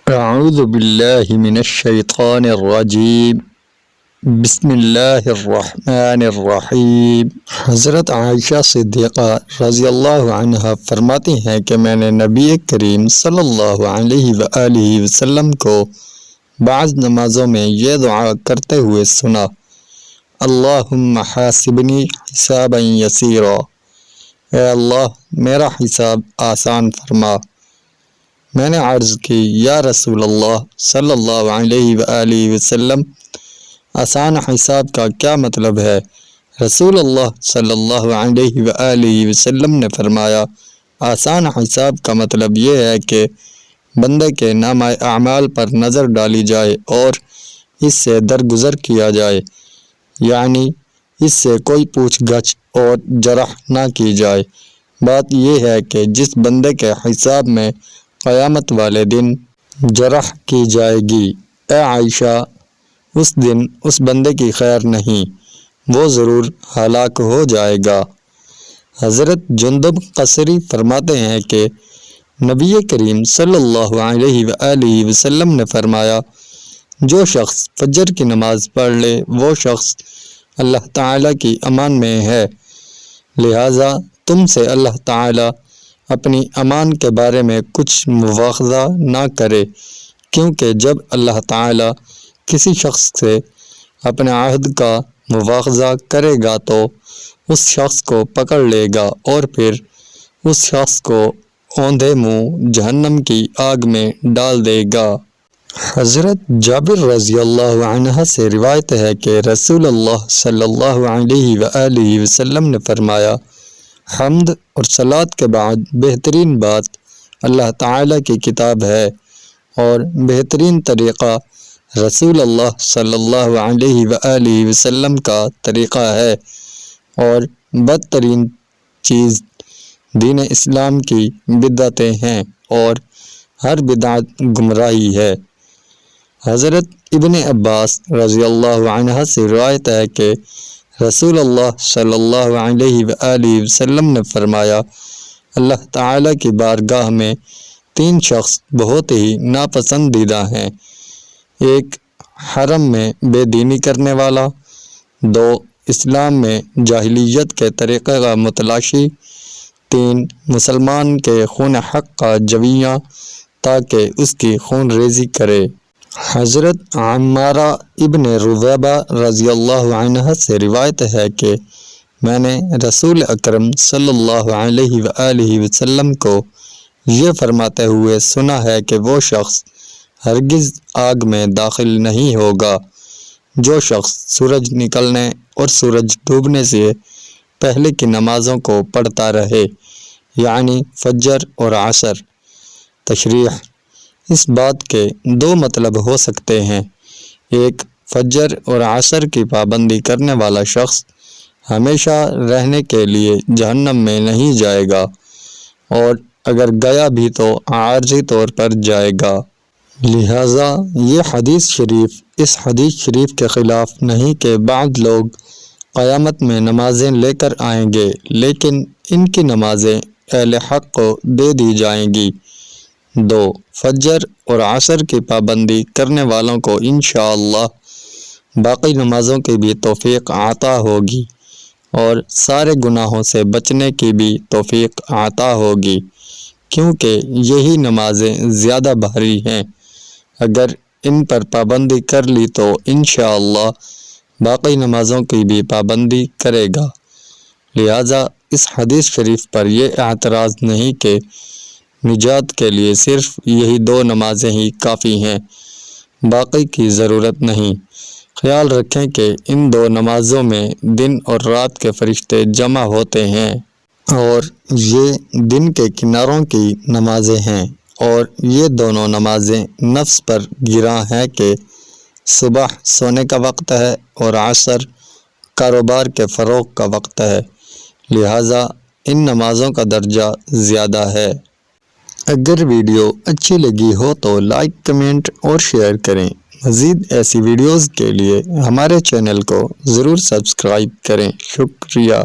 اعوذ باللہ من الشیطان الرجیم بسم اللہ الرحمن الرحیم۔ حضرت عائشہ صدیقہ رضی اللہ عنہا فرماتی ہیں کہ میں نے نبی کریم صلی اللہ علیہ وآلہ وسلم کو بعض نمازوں میں یہ دعا کرتے ہوئے سنا: اللہم حاسبنی حسابا یسیرا، اے اللہ میرا حساب آسان فرما۔ میں نے عرض کی: یا رسول اللہ صلی اللہ علیہ وآلہ وسلم، آسان حساب کا کیا مطلب ہے؟ رسول اللہ صلی اللہ علیہ وآلہ وسلم نے فرمایا: آسان حساب کا مطلب یہ ہے کہ بندے کے نامہ اعمال پر نظر ڈالی جائے اور اس سے درگزر کیا جائے، یعنی اس سے کوئی پوچھ گچھ اور جرح نہ کی جائے۔ بات یہ ہے کہ جس بندے کے حساب میں قیامت والے دن جرح کی جائے گی، اے عائشہ، اس دن اس بندے کی خیر نہیں، وہ ضرور ہلاک ہو جائے گا۔ حضرت جندب قصری فرماتے ہیں کہ نبی کریم صلی اللہ علیہ وآلہ وسلم نے فرمایا: جو شخص فجر کی نماز پڑھ لے وہ شخص اللہ تعالیٰ کی امان میں ہے، لہٰذا تم سے اللہ تعالیٰ اپنی امان کے بارے میں کچھ مواخذہ نہ کرے، کیونکہ جب اللہ تعالیٰ کسی شخص سے اپنے عہد کا مواخذہ کرے گا تو اس شخص کو پکڑ لے گا اور پھر اس شخص کو اوندھے منہ جہنم کی آگ میں ڈال دے گا۔ حضرت جابر رضی اللہ عنہ سے روایت ہے کہ رسول اللہ صلی اللہ علیہ وآلہ وسلم نے فرمایا: حمد اور صلاۃ کے بعد بہترین بات اللہ تعالیٰ کی کتاب ہے، اور بہترین طریقہ رسول اللہ صلی اللہ علیہ وآلہ وسلم کا طریقہ ہے، اور بدترین چیز دین اسلام کی بدعتیں ہیں، اور ہر بدعت گمراہی ہے۔ حضرت ابن عباس رضی اللہ عنہ سے روایت ہے کہ رسول اللہ صلی اللہ علیہ وآلہ وسلم نے فرمایا: اللہ تعالیٰ کی بارگاہ میں 3 شخص بہت ہی ناپسندیدہ ہیں: ایک حرم میں بے دینی کرنے والا، 2 اسلام میں جاہلیت کے طریقے کا متلاشی، 3 مسلمان کے خون حق کا جویاں تاکہ اس کی خون ریزی کرے۔ حضرت عمارہ ابن ربیبہ رضی اللہ عنہ سے روایت ہے کہ میں نے رسول اکرم صلی اللہ علیہ وآلہ وسلم کو یہ فرماتے ہوئے سنا ہے کہ وہ شخص ہرگز آگ میں داخل نہیں ہوگا جو شخص سورج نکلنے اور سورج ڈوبنے سے پہلے کی نمازوں کو پڑھتا رہے، یعنی فجر اور عصر۔ تشریح: اس بات کے 2 مطلب ہو سکتے ہیں: ایک، فجر اور عصر کی پابندی کرنے والا شخص ہمیشہ رہنے کے لیے جہنم میں نہیں جائے گا، اور اگر گیا بھی تو عارضی طور پر جائے گا۔ لہٰذا یہ حدیث شریف اس حدیث شریف کے خلاف نہیں کہ بعض لوگ قیامت میں نمازیں لے کر آئیں گے لیکن ان کی نمازیں اہل حق کو دے دی جائیں گی۔ 2، فجر اور عصر کی پابندی کرنے والوں کو انشاءاللہ باقی نمازوں کی بھی توفیق عطا ہوگی اور سارے گناہوں سے بچنے کی بھی توفیق عطا ہوگی، کیونکہ یہی نمازیں زیادہ بھاری ہیں۔ اگر ان پر پابندی کر لی تو انشاءاللہ باقی نمازوں کی بھی پابندی کرے گا۔ لہٰذا اس حدیث شریف پر یہ اعتراض نہیں کہ نجات کے لیے صرف یہی 2 نمازیں ہی کافی ہیں، باقی کی ضرورت نہیں۔ خیال رکھیں کہ ان 2 نمازوں میں دن اور رات کے فرشتے جمع ہوتے ہیں، اور یہ دن کے کناروں کی نمازیں ہیں، اور یہ دونوں نمازیں نفس پر گراں ہیں کہ صبح سونے کا وقت ہے اور عصر کاروبار کے فروغ کا وقت ہے، لہٰذا ان نمازوں کا درجہ زیادہ ہے۔ اگر ویڈیو اچھی لگی ہو تو لائک، کمنٹ اور شیئر کریں۔ مزید ایسی ویڈیوز کے لیے ہمارے چینل کو ضرور سبسکرائب کریں۔ شکریہ۔